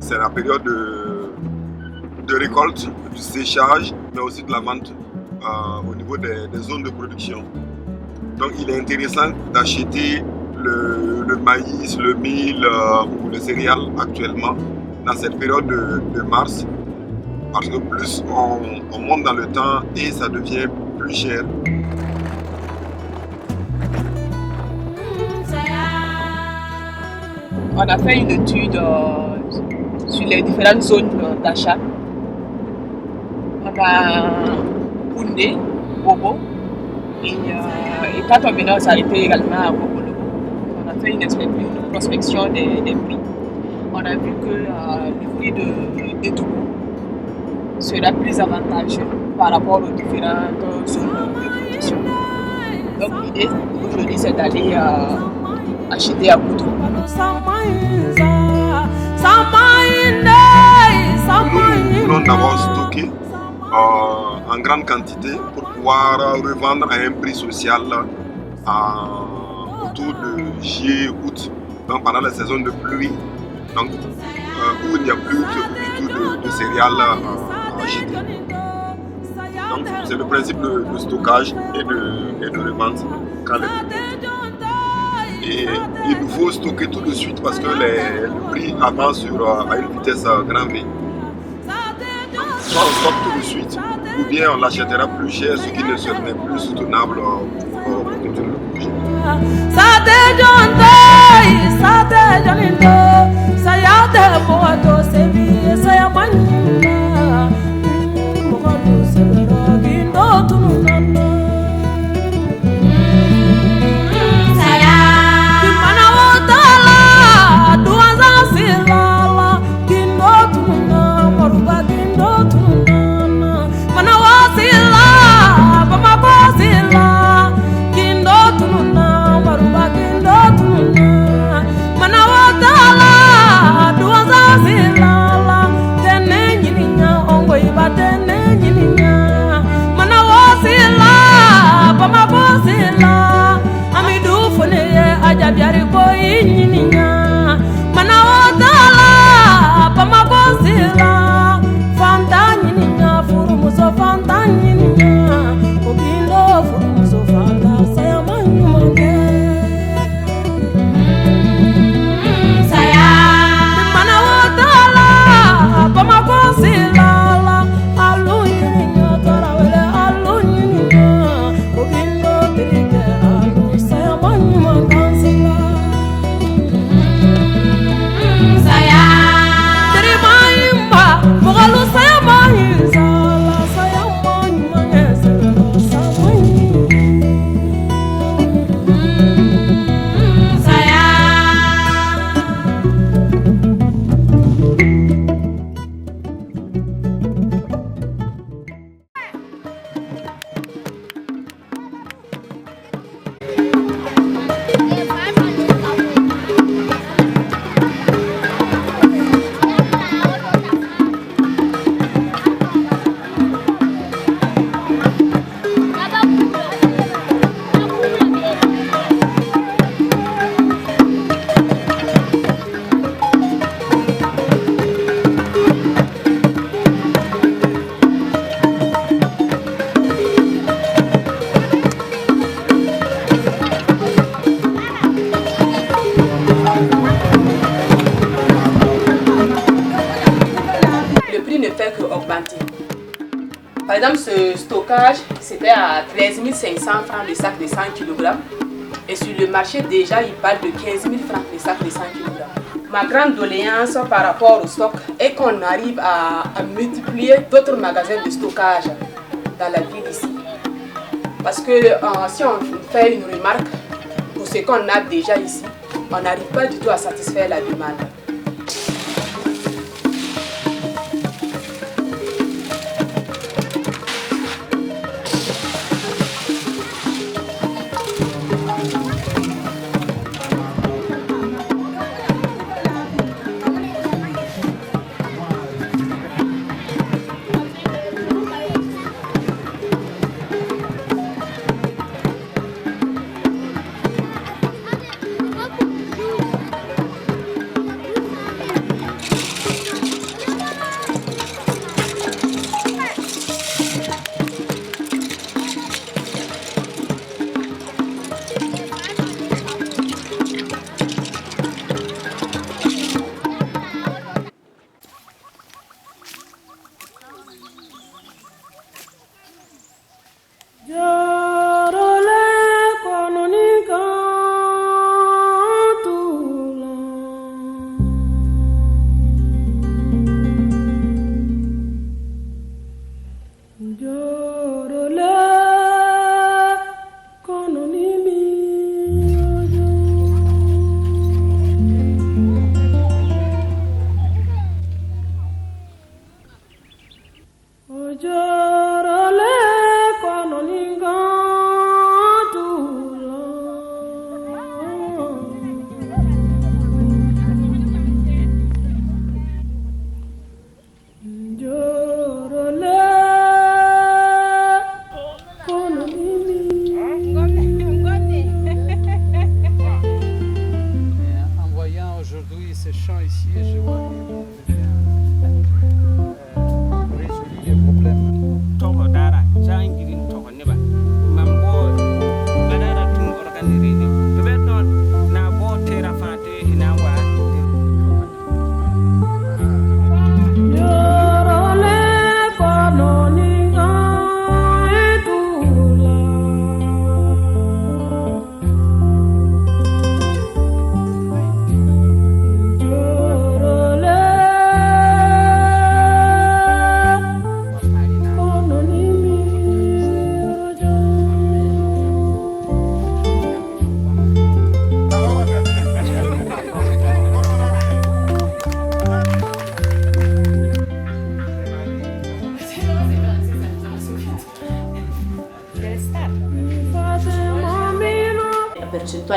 c'est la période de récolte, du séchage, mais aussi de la vente au niveau des zones de production. Donc il est intéressant d'acheter le maïs, le mil ou le céréal actuellement dans cette période de mars, parce que plus on monte dans le temps et ça devient plus cher. On a fait une étude sur les différentes zones d'achat. On a Koundé, Bobo, et quand on venait s'arrêter également à Bobolobo, on a fait une prospection des prix. On a vu que le prix de Togo sera plus avantageux par rapport aux différentes zones de production. Donc l'idée aujourd'hui c'est d'aller acheter à Koundé. Nous voulons d'abord stocker en grande quantité pour pouvoir revendre à un prix social autour de juillet, août, donc pendant la saison de pluie, donc, où il n'y a plus du tout de céréales à acheter. Donc c'est le principe de stockage et de revente quand et il nous faut stocker tout de suite parce que le prix avance à une vitesse grand V. Soit on stocke tout de suite, ou bien on l'achètera plus cher, ce qui ne serait plus soutenable pour continuer le projet. Par exemple, ce stockage, c'était à 13 500 francs le sac de 100 kg. Et sur le marché, déjà, il parle de 15 000 francs le sac de 100 kg. Ma grande doléance par rapport au stock est qu'on arrive à multiplier d'autres magasins de stockage dans la ville ici. Parce que si on fait une remarque, pour ce qu'on a déjà ici, on n'arrive pas du tout à satisfaire la demande.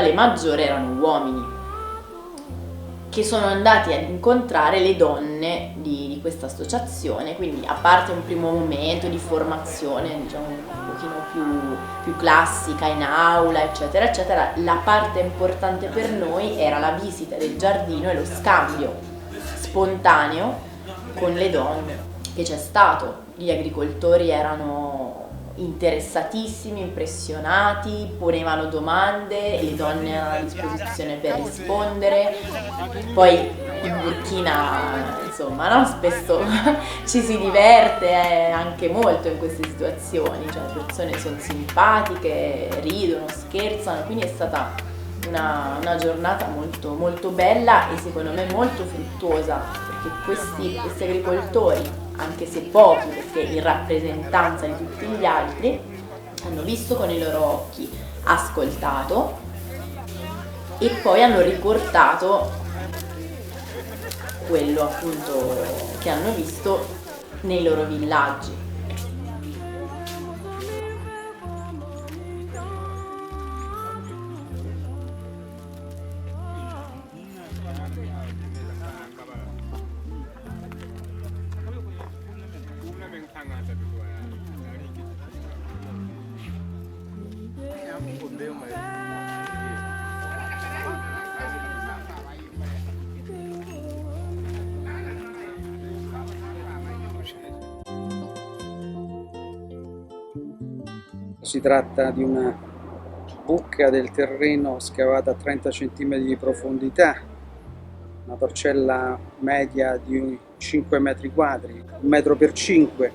percentuale maggiore erano uomini, che sono andati ad incontrare le donne di questa associazione. Quindi, a parte un primo momento di formazione, diciamo, un pochino più classica in aula, eccetera, eccetera, la parte importante per noi era la visita del giardino e lo scambio spontaneo con le donne che c'è stato. Gli agricoltori erano interessatissimi, impressionati, ponevano domande, le donne erano a disposizione per rispondere. Poi in Burkina, insomma, no? Spesso ci si diverte anche molto in queste situazioni, cioè le persone sono simpatiche, ridono, scherzano, quindi è stata una giornata molto, molto bella e secondo me molto fruttuosa, perché questi agricoltori, anche se pochi, perché in rappresentanza di tutti gli altri, hanno visto con i loro occhi, ascoltato e poi hanno riportato quello appunto che hanno visto nei loro villaggi. Si tratta di una buca del terreno scavata a 30 cm di profondità, una parcella media di 5 metri quadri, 1 metro per 5,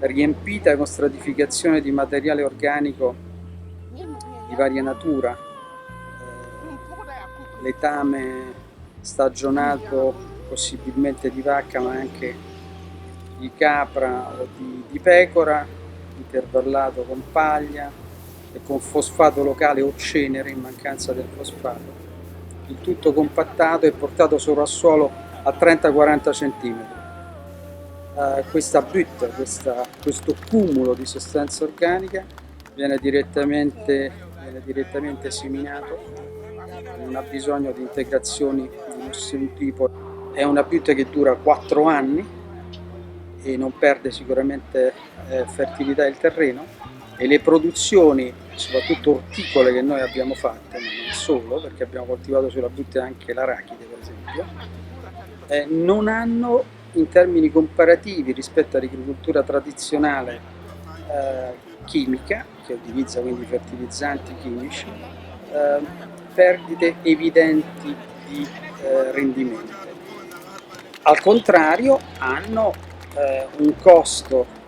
riempita con stratificazione di materiale organico di varia natura, letame stagionato possibilmente di vacca ma anche di capra o di pecora, intervallato con paglia e con fosfato locale o cenere in mancanza del fosfato, il tutto compattato e portato soprassuolo a 30-40 cm. Questa butte, questo cumulo di sostanza organica viene direttamente seminato, non ha bisogno di integrazioni di nessun tipo. È una butte che dura 4 anni e non perde sicuramente fertilità del terreno, e le produzioni, soprattutto orticole, che noi abbiamo fatte, ma non solo, perché abbiamo coltivato sulla butte anche l'arachide per esempio, non hanno, in termini comparativi rispetto all'agricoltura tradizionale chimica, che utilizza quindi fertilizzanti chimici, perdite evidenti di rendimento. Al contrario, hanno un costo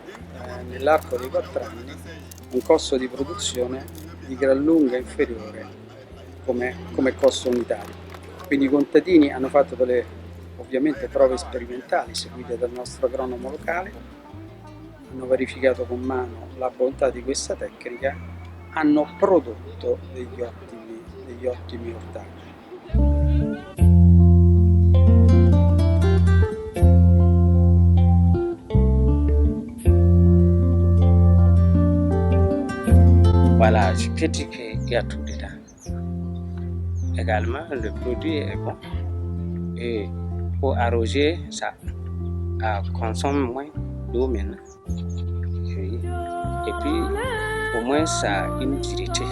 nell'arco dei 4 anni, un costo di produzione di gran lunga inferiore come costo unitario. Quindi i contadini hanno fatto delle ovviamente prove sperimentali seguite dal nostro agronomo locale, hanno verificato con mano la bontà di questa tecnica, hanno prodotto degli ottimi ortaggi. Voilà, je peux dire qu'il y a tout dedans. Également, le produit est bon. Et pour arroser, ça consomme moins d'eau maintenant. Oui. Et puis, au moins, ça a une durité.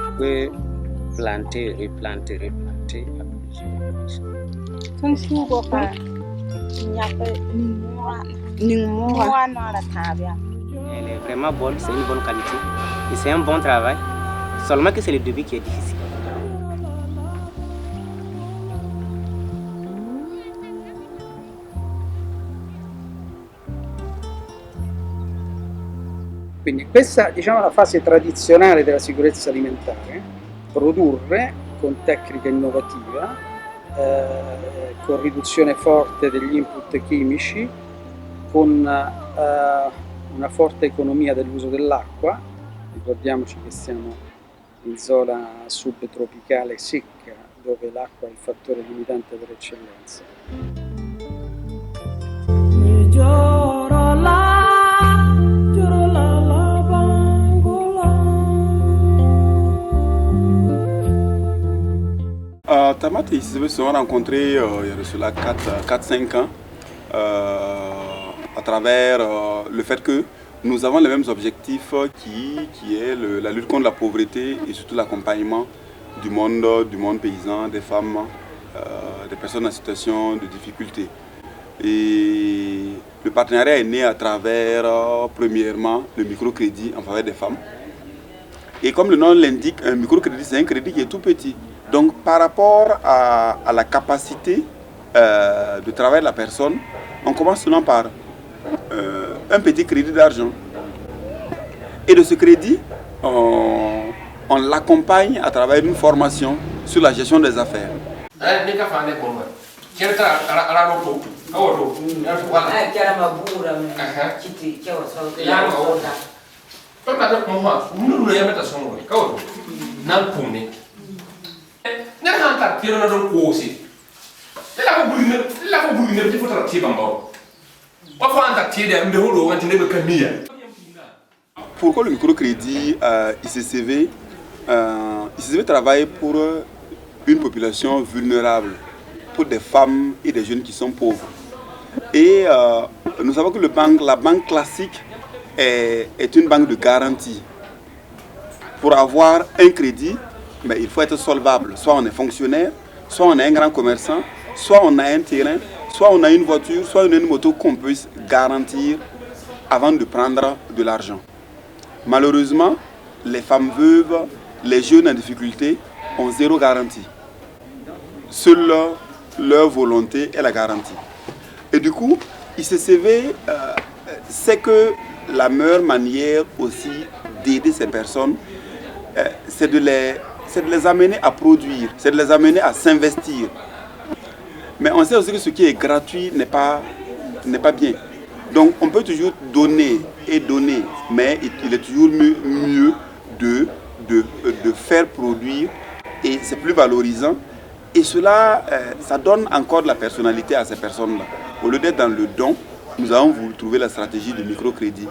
On peut planter, replanter à plusieurs. Elle est vraiment bonne, c'est une bonne qualité et c'est un bon travail, seulement que c'est le début qui est difficile. Quindi questa, diciamo, è la fase tradizionale della sicurezza alimentare: produrre con tecnica innovativa, con riduzione forte degli input chimici, con una forte economia dell'uso dell'acqua. Ricordiamoci che siamo in zona subtropicale secca, dove l'acqua è il fattore limitante per eccellenza. Amat et ICCV se sont rencontrés il y a de cela 4-5 ans à travers le fait que nous avons les mêmes objectifs qui est la lutte contre la pauvreté et surtout l'accompagnement du monde paysan, des femmes, des personnes en situation de difficulté. Et le partenariat est né à travers, premièrement, le microcrédit en faveur des femmes. Et comme le nom l'indique, un microcrédit, c'est un crédit qui est tout petit. Donc par rapport à la capacité de travail de la personne, on commence seulement par un petit crédit d'argent. Et de ce crédit, on l'accompagne à travers une formation sur la gestion des affaires. Pourquoi le microcrédit ICCV ICCV travaille pour une population vulnérable, pour des femmes et des jeunes qui sont pauvres. Et nous savons que la banque classique est une banque de garantie. Pour avoir un crédit, mais il faut être solvable. Soit on est fonctionnaire, soit on est un grand commerçant, soit on a un terrain, soit on a une voiture, soit on a une moto qu'on puisse garantir avant de prendre de l'argent. Malheureusement, les femmes veuves, les jeunes en difficulté ont zéro garantie. Seule leur volonté est la garantie. Et du coup, ICCV sait que la meilleure manière aussi d'aider ces personnes, c'est de les amener à produire, c'est de les amener à s'investir. Mais on sait aussi que ce qui est gratuit n'est pas bien. Donc on peut toujours donner et donner, mais il est toujours mieux de faire produire et c'est plus valorisant. Et cela, ça donne encore de la personnalité à ces personnes-là. Au lieu d'être dans le don, nous avons voulu trouver la stratégie du microcrédit.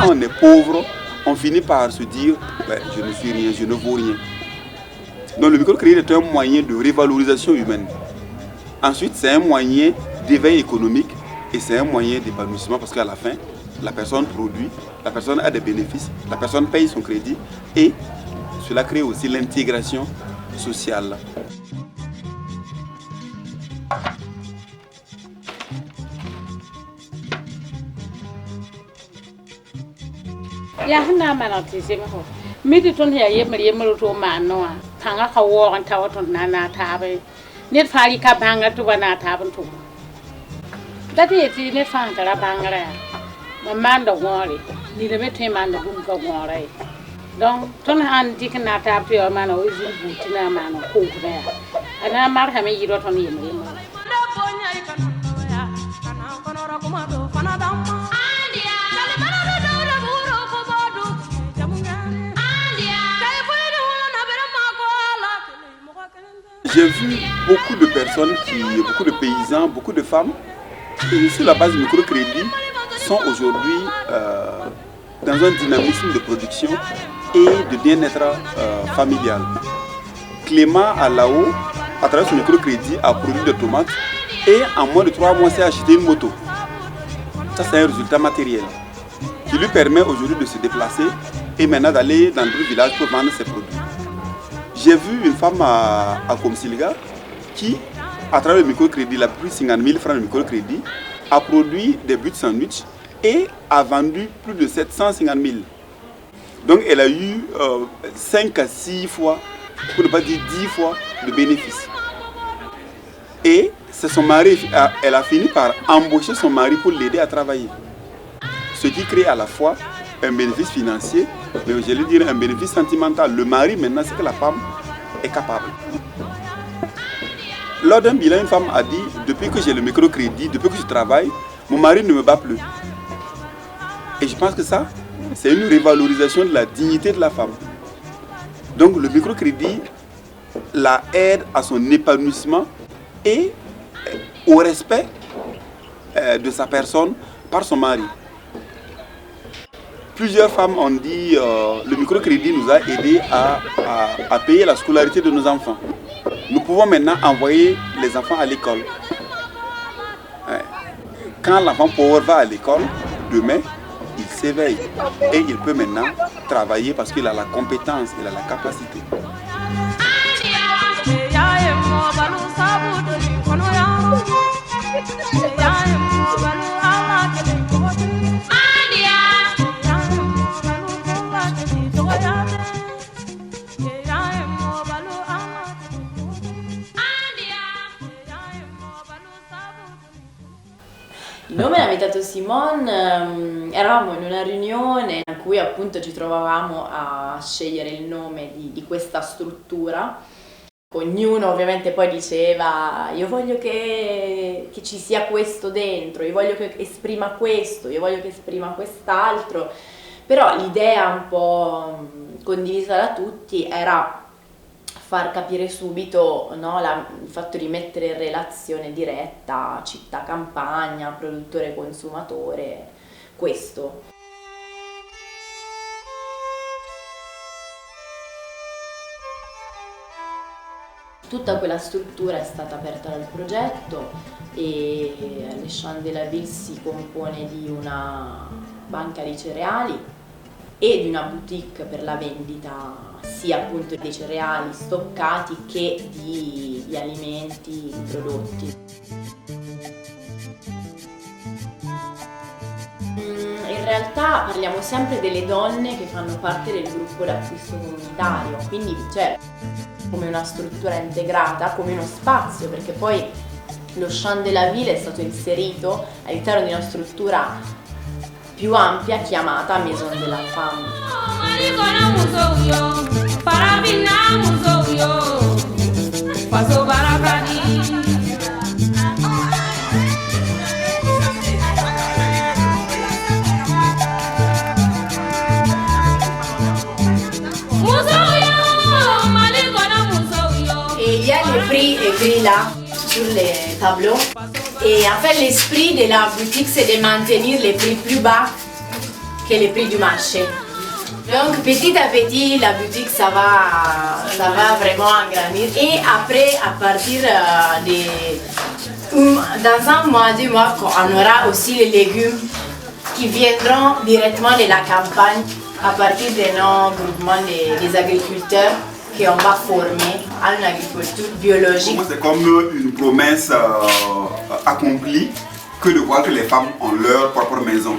quand on est pauvre, on finit par se dire je ne suis rien, je ne vaux rien. Donc le microcrédit est un moyen de révalorisation humaine. Ensuite, c'est un moyen d'éveil économique et c'est un moyen d'épanouissement parce qu'à la fin, la personne produit, la personne a des bénéfices, la personne paye son crédit et cela crée aussi l'intégration sociale. Yahna manatisi ho midi ton ya yemel to manoa tanga ka wo kan tawaton nana tabe net fali ka banga to bana taban to dati ti net fan kala bangara mamanda ngori ni le mete manda gum ka ngore donc ton han dikna ta pio mana o izin butina mana ko kuda ana mar ha me yiro ton yemel J'ai vu beaucoup de personnes, beaucoup de paysans, beaucoup de femmes qui, sur la base du microcrédit, sont aujourd'hui dans un dynamisme de production et de bien-être familial. Clément à Lao, à travers son microcrédit, a produit des tomates et en moins de 3 mois, s'est acheté une moto. Ça, c'est un résultat matériel qui lui permet aujourd'hui de se déplacer et maintenant d'aller dans d'autres villages pour vendre ses produits. J'ai vu une femme à Komsilga qui, à travers le microcrédit, la plus de 50 000 francs de microcrédit, a produit des buts de sandwich et a vendu plus de 750 000. Donc elle a eu 5 à 6 fois, pour ne pas dire 10 fois de bénéfices. Et c'est son mari, elle a fini par embaucher son mari pour l'aider à travailler. Ce qui crée à la fois un bénéfice financier, mais je vais dire un bénéfice sentimental. Le mari, maintenant, c'est que la femme est capable. Lors d'un bilan, une femme a dit, depuis que j'ai le microcrédit, depuis que je travaille, mon mari ne me bat plus. Et je pense que ça, c'est une révalorisation de la dignité de la femme. Donc le microcrédit la aide à son épanouissement et au respect de sa personne par son mari. Plusieurs femmes ont dit le microcrédit nous a aidé à payer la scolarité de nos enfants. Nous pouvons maintenant envoyer les enfants à l'école. Quand l'enfant pauvre va à l'école, demain, il s'éveille et il peut maintenant travailler parce qu'il a la compétence, il a la capacité. Il nome l'ha inventato Simone, eravamo in una riunione in cui appunto ci trovavamo a scegliere il nome di questa struttura. Ognuno ovviamente poi diceva io voglio che ci sia questo dentro, io voglio che esprima questo, io voglio che esprima quest'altro, però l'idea un po' condivisa da tutti era far capire subito, no, il fatto di mettere in relazione diretta città-campagna, produttore-consumatore, questo. Tutta quella struttura è stata aperta dal progetto e Les Champs de la Ville si compone di una banca di cereali e di una boutique per la vendita sia appunto dei cereali stoccati che di alimenti, di prodotti. In realtà parliamo sempre delle donne che fanno parte del gruppo d'acquisto comunitario, quindi cioè come una struttura integrata, come uno spazio, perché poi lo Champ de la Ville è stato inserito all'interno di una struttura più ampia chiamata Maison de la Femme. Et il y a les prix écrits là sur les tableaux. Et en fait, l'esprit de la boutique, c'est de maintenir les prix plus bas que les prix du marché. Donc petit à petit, la boutique ça va vraiment agrandir. Et après, à partir dans un mois, 2 mois, on aura aussi les légumes qui viendront directement de la campagne à partir de nos groupements des agriculteurs qu'on va former à une agriculture biologique. C'est comme une promesse accomplie que de voir que les femmes ont leur propre maison.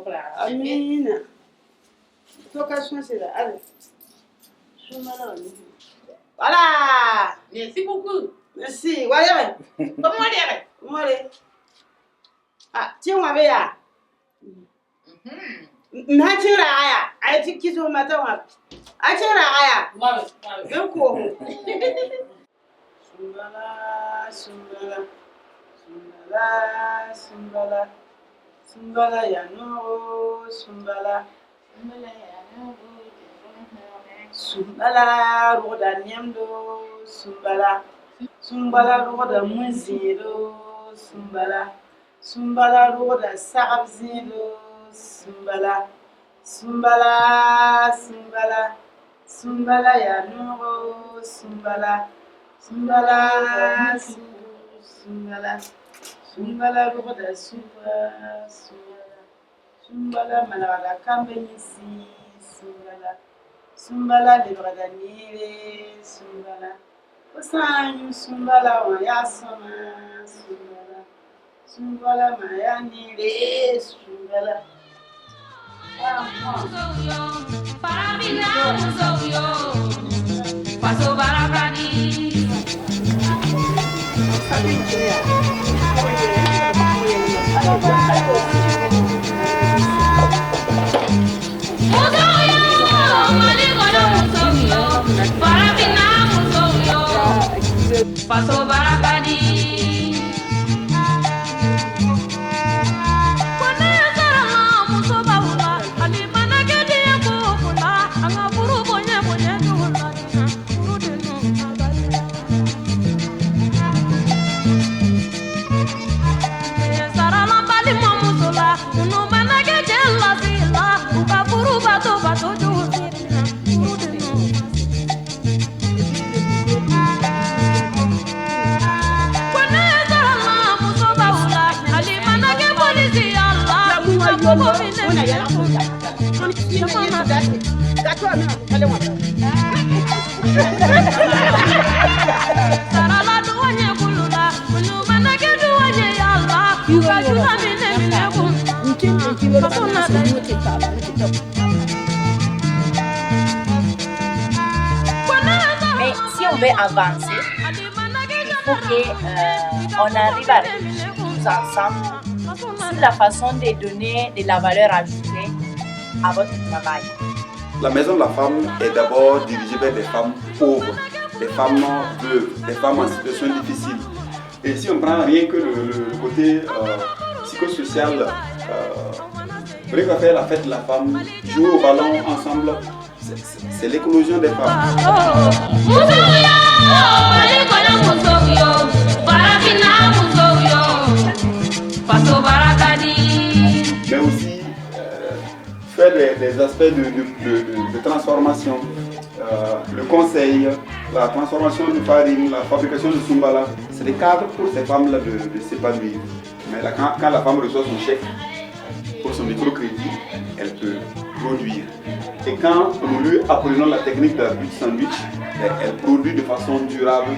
Voilà. Amina. Location c'est là. Allez. Voilà. Merci beaucoup. Merci. Voilà. Comment on dirait? Voilà. Ah, tiens, on va bien. N'as-tu rien? As-tu qui sont matin? As-tu rien? Bien quoi? Sumbala, sumbala. Sumbala, sumbala. Sumbala yano, sumbala. Sumbala roda nyamdo, sumbala. Sumbala roda muziro, sumbala. Sumbala roda sarabziro, sumbala. Sumbala, sumbala. Sumbala yano, sumbala. Sumbala, sumbala. Sumbala roda sumbala. Sumbala malala kambesi, sumbala. Sumbala libra danire, sumbala. Osanyu sumbala wayasama, sumbala. Sumbala mayanire, sumbala. Paso para Brani. Paso Barabadi. Una yala kuta. Kini dati. Gato na kale wata. Sarala duwanye kulula, kulubana ke duwanye yalla. Kajula mine mine kun. Kasuna dai. Mais si on veut avancer, il faut qu'on arrive à réfléchir tous ensemble sur la façon de donner de la valeur ajoutée à votre travail. La maison de la femme est d'abord dirigée vers des femmes pauvres, des femmes veuves, des femmes en situation difficile. Et si on prend rien que le côté psychosocial, rien qu'à faire la fête de la femme, jouer au ballon ensemble, c'est l'éclosion des femmes. Mais aussi faire des aspects de transformation, le conseil, la transformation de farine, la fabrication de sumbala, c'est des cadres pour ces femmes-là de s'épanouir. Mais là, quand la femme reçoit son chèque pour son microcrédit, elle peut produire. Et quand nous lui apprenons la technique de la butte sandwich, elle produit de façon durable.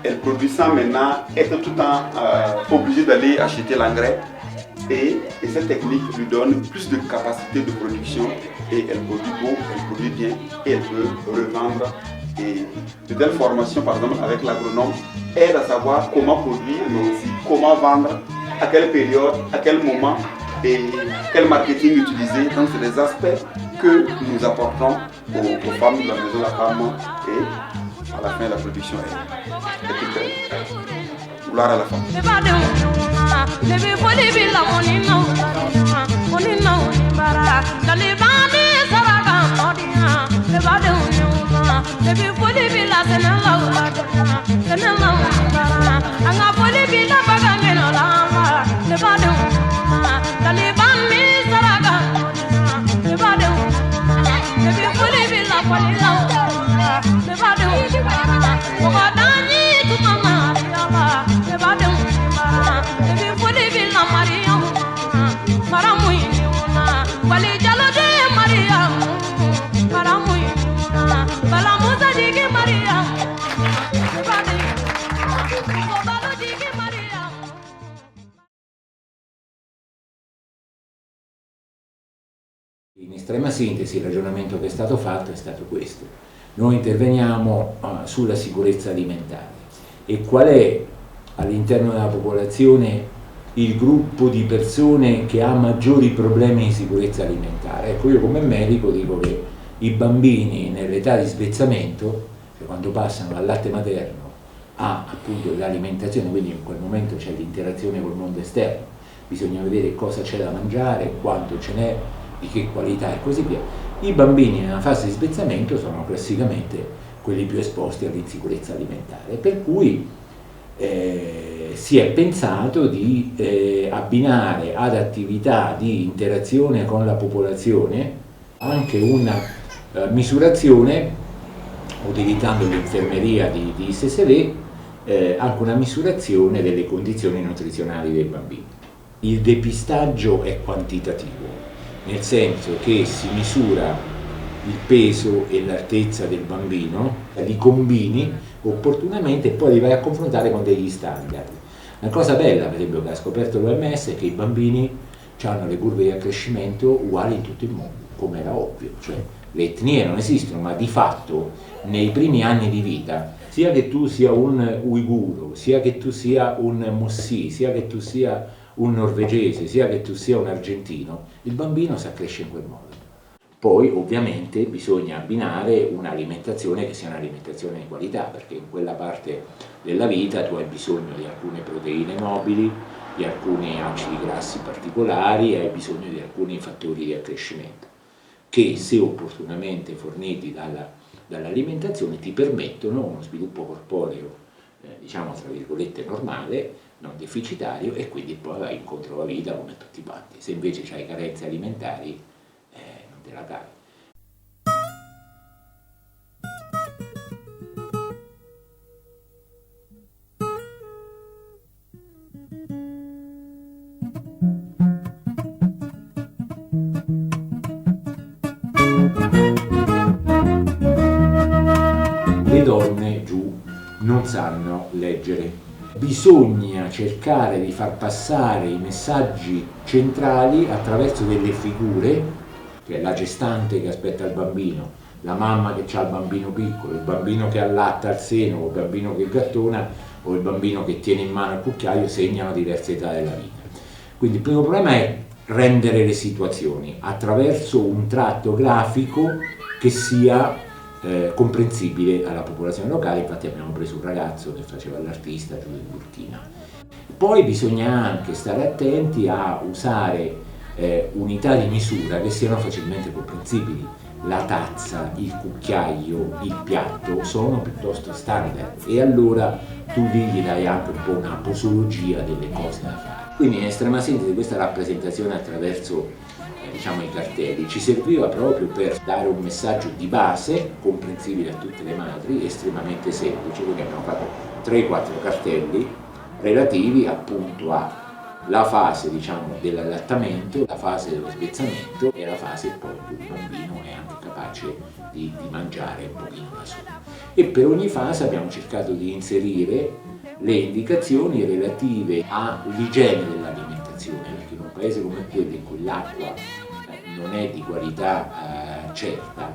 Elle produit sans maintenant être tout le temps obligée d'aller acheter l'engrais. Et cette technique lui donne plus de capacité de production et elle produit beau, elle produit bien et elle peut revendre. Et de telles formations, par exemple avec l'agronome, aident à savoir comment produire, mais aussi comment vendre, à quelle période, à quel moment et quel marketing utiliser. Donc c'est des aspects que nous apportons aux femmes de la maison de la femme et à la fin la production est toute belle. Gloire à la femme. In estrema sintesi il ragionamento che è stato fatto è stato questo. Noi interveniamo sulla sicurezza alimentare e qual è all'interno della popolazione il gruppo di persone che ha maggiori problemi di sicurezza alimentare. Ecco, io come medico dico che i bambini nell'età di svezzamento, cioè quando passano dal latte materno a appunto l'alimentazione, quindi in quel momento c'è l'interazione col mondo esterno, bisogna vedere cosa c'è da mangiare, quanto ce n'è, di che qualità e così via. I bambini nella fase di svezzamento sono classicamente quelli più esposti all'insicurezza alimentare, per cui si è pensato di abbinare ad attività di interazione con la popolazione anche una misurazione, utilizzando l'infermeria di ISSV, anche una misurazione delle condizioni nutrizionali dei bambini. Il depistaggio è quantitativo, nel senso che si misura il peso e l'altezza del bambino, li combini opportunamente e poi li vai a confrontare con degli standard. Una cosa bella, per esempio, che ha scoperto l'OMS è che i bambini hanno le curve di accrescimento uguali in tutto il mondo, come era ovvio, cioè le etnie non esistono, ma di fatto nei primi anni di vita, sia che tu sia un uiguro, sia che tu sia un mossi, sia che tu sia un norvegese, sia che tu sia un argentino, il bambino si accresce in quel modo. Poi ovviamente bisogna abbinare un'alimentazione che sia un'alimentazione di qualità, perché in quella parte della vita tu hai bisogno di alcune proteine mobili, di alcuni acidi grassi particolari e hai bisogno di alcuni fattori di accrescimento, che se opportunamente forniti dall'alimentazione ti permettono uno sviluppo corporeo, diciamo tra virgolette normale, non deficitario, e quindi poi vai incontro alla vita come tutti quanti. Se invece hai carenze alimentari, non te la cavi. non sanno leggere. Bisogna cercare di far passare i messaggi centrali attraverso delle figure, che è la gestante che aspetta il bambino, la mamma che ha il bambino piccolo, il bambino che allatta al seno, o il bambino che gattona, o il bambino che tiene in mano il cucchiaio, segnano diverse età della vita. Quindi il primo problema è rendere le situazioni attraverso un tratto grafico che sia comprensibile alla popolazione locale. Infatti abbiamo preso un ragazzo che faceva l'artista giù in Burkina. Poi bisogna anche stare attenti a usare unità di misura che siano facilmente comprensibili. La tazza, il cucchiaio, il piatto sono piuttosto standard e allora tu lì gli dai anche un po' una posologia delle cose da fare. Quindi in estrema sintesi questa rappresentazione attraverso i cartelli ci serviva proprio per dare un messaggio di base comprensibile a tutte le madri, estremamente semplice, quindi abbiamo fatto 3-4 cartelli relativi appunto alla fase dell'allattamento, la fase dello spezzamento e la fase poi in cui il bambino è anche capace di mangiare un pochino da solo. E per ogni fase abbiamo cercato di inserire le indicazioni relative all'igiene dell'alimentazione, perché in un paese come quello in cui l'acqua non è di qualità certa,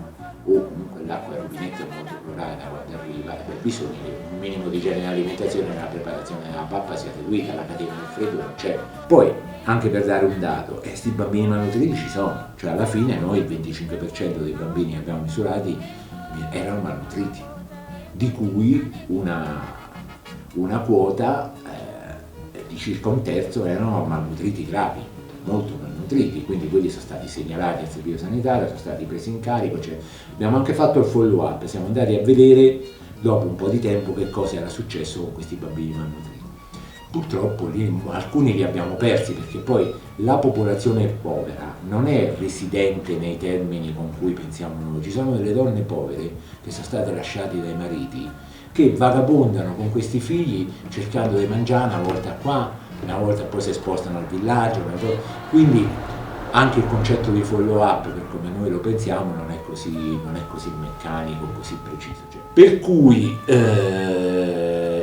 o comunque l'acqua del rubinetto è molto clorata quando arriva, bisogna che un minimo di igiene dell'alimentazione nella preparazione della pappa sia seguita, la catena del freddo non c'è. Poi, anche per dare un dato, questi bambini malnutriti ci sono, cioè alla fine noi il 25% dei bambini che abbiamo misurati erano malnutriti, di cui una quota di circa un terzo erano malnutriti gravi, molto malnutriti, quindi quelli sono stati segnalati al servizio sanitario, sono stati presi in carico, cioè abbiamo anche fatto il follow up, siamo andati a vedere dopo un po' di tempo che cosa era successo con questi bambini malnutriti. Purtroppo alcuni li abbiamo persi, perché poi la popolazione povera non è residente nei termini con cui pensiamo noi, ci sono delle donne povere che sono state lasciate dai mariti, che vagabondano con questi figli cercando di mangiare una volta qua, una volta poi si spostano al villaggio, quindi anche il concetto di follow up, per come noi lo pensiamo, non è così meccanico, così preciso. Per cui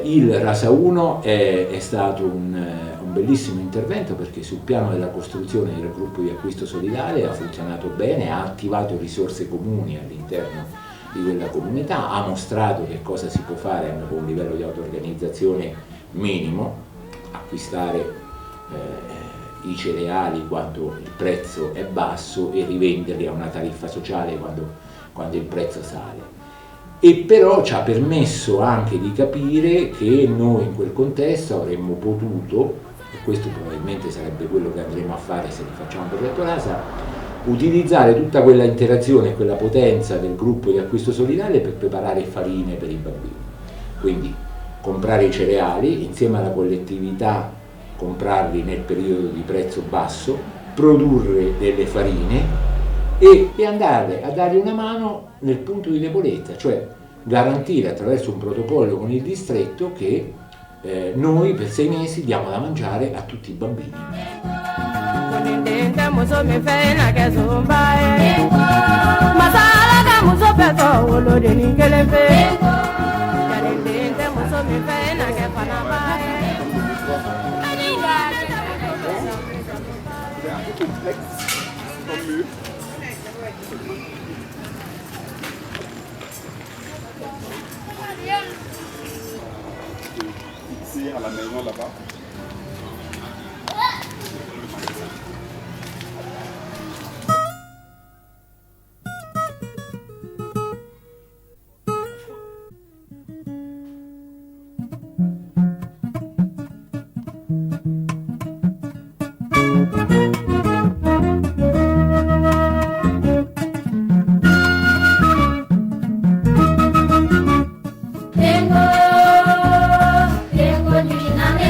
il Rasa 1 è stato un bellissimo intervento, perché sul piano della costruzione del gruppo di acquisto solidale ha funzionato bene, ha attivato risorse comuni all'interno di quella comunità, ha mostrato che cosa si può fare anche con un livello di auto-organizzazione minimo, acquistare i cereali quando il prezzo è basso e rivenderli a una tariffa sociale quando il prezzo sale. E però ci ha permesso anche di capire che noi in quel contesto avremmo potuto, e questo probabilmente sarebbe quello che andremo a fare se li facciamo per Progetto Rasa, utilizzare tutta quella interazione e quella potenza del gruppo di acquisto solidale per preparare farine per i bambini. Quindi comprare i cereali insieme alla collettività, comprarli nel periodo di prezzo basso, produrre delle farine e andare a dare una mano nel punto di debolezza, cioè garantire attraverso un protocollo con il distretto che noi per 6 mesi diamo da mangiare a tutti i bambini. Ici à la maison là-bas.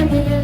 Tengo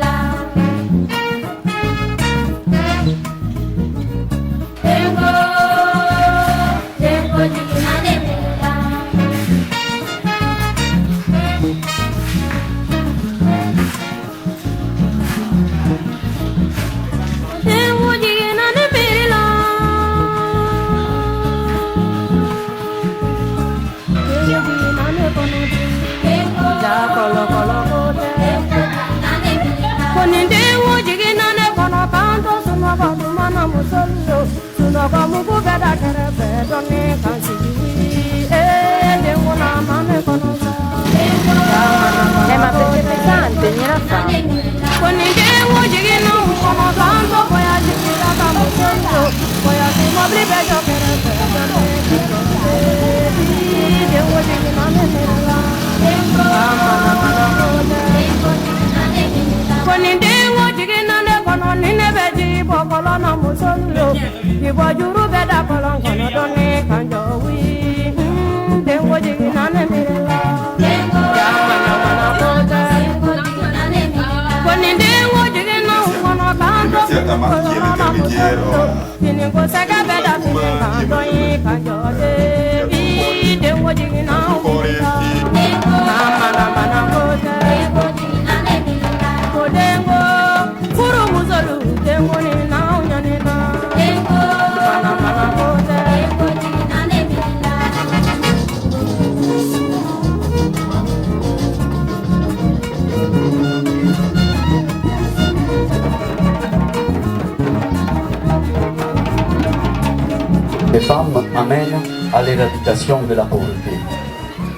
Les femmes amènent à l'éradication de la pauvreté,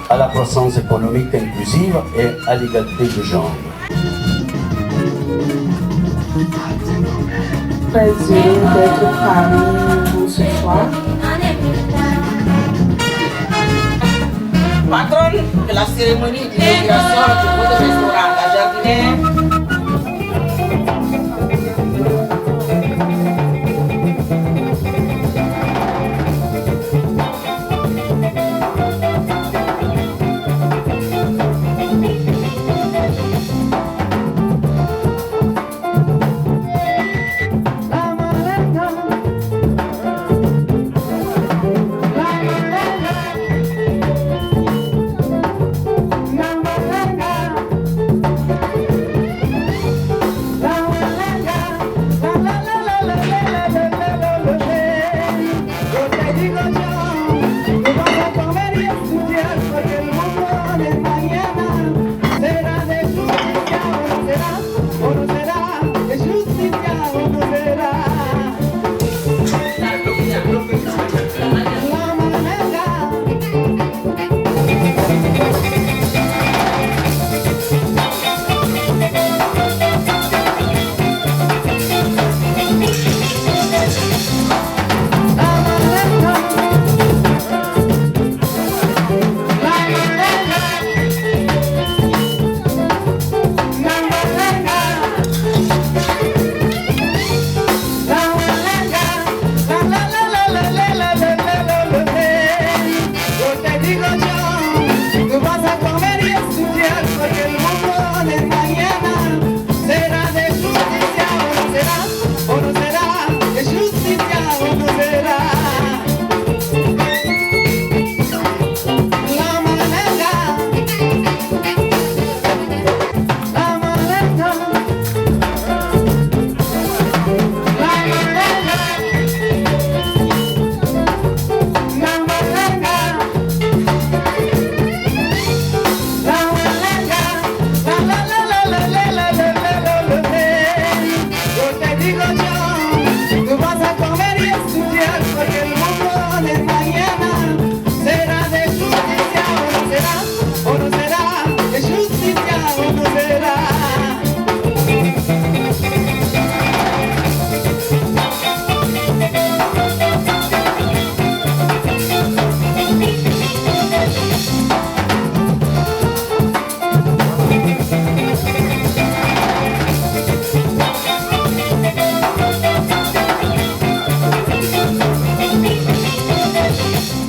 à la croissance économique inclusive et à l'égalité de genre. Prazer d'être parmi vous ce soir. Patronne de la cérémonie d'inauguration du nouveau restaurant La Jardinière.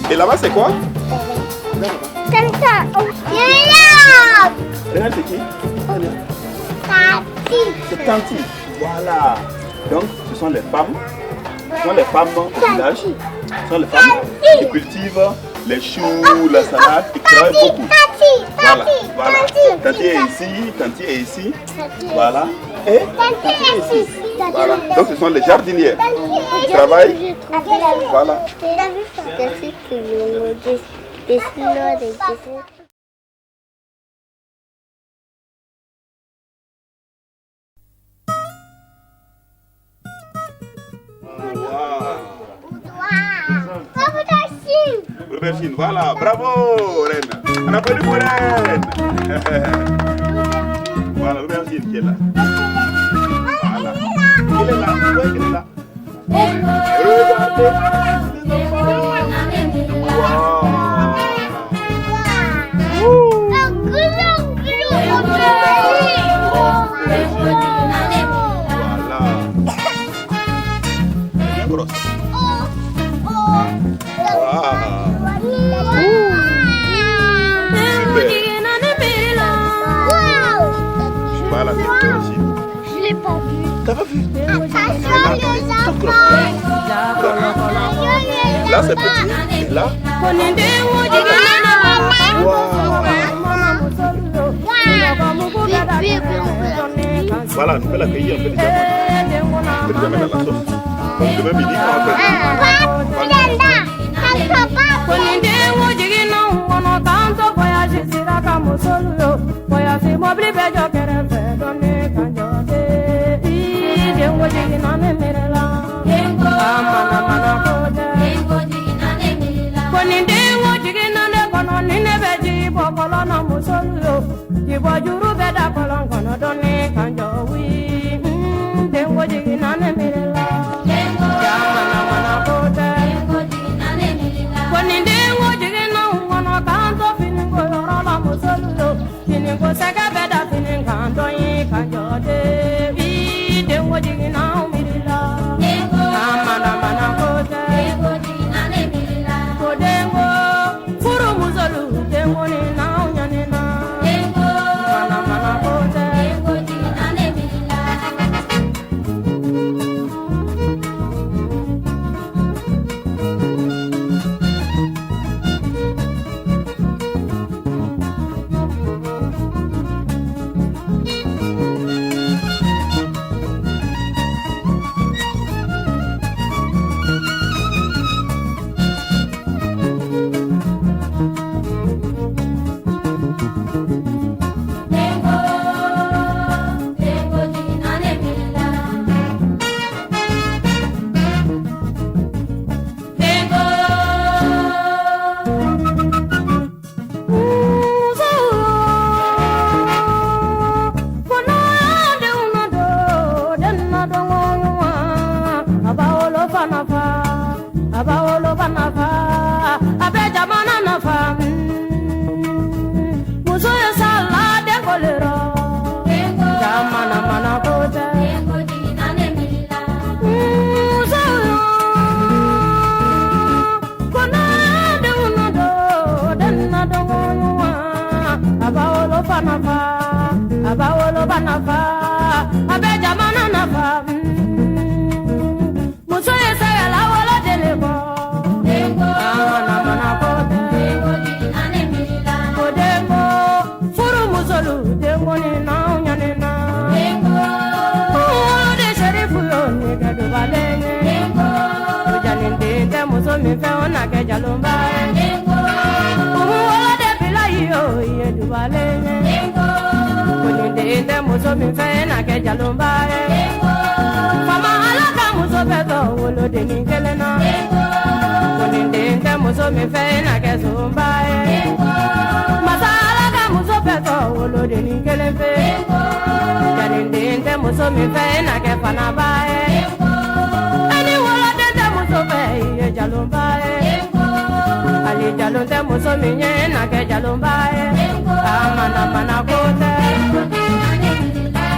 Et là-bas, c'est quoi? Regarde, c'est qui? C'est Tanti. Voilà. Donc, ce sont les femmes. Ce sont les femmes au village. Ce sont les femmes qui cultivent les choux, la salade, et qui travaillent beaucoup. Voilà, voilà. Tanti est ici, Tanti est ici. Voilà. Et Tanti est ici. Voilà. Donc, ce sont les jardinières qui travaillent. Voilà. Robertine, voilà, bravo Reine. On applaudit pour Reine. Voilà, Robertine qui est là. voyez qu'elle est là. Regardez. Je l'ai pas vu. T'as pas vu? Ça Là c'est petit. Et là. Voilà, nous pouvons l'accueillir, on peut déjà mettre dans la sauce. Donc demain midi, on va faire.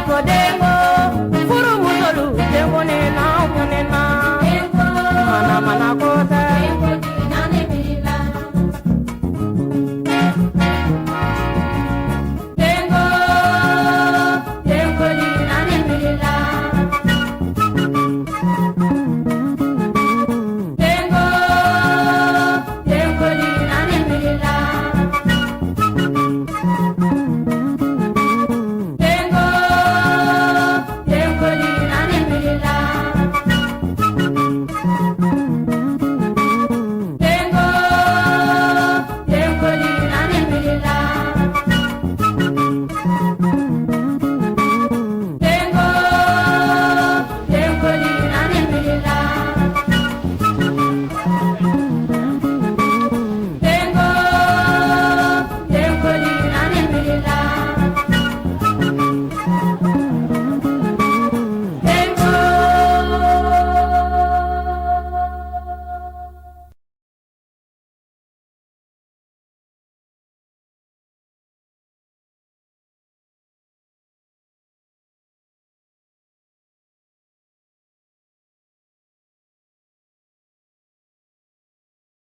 Kodengo, furu musolu, dengo ni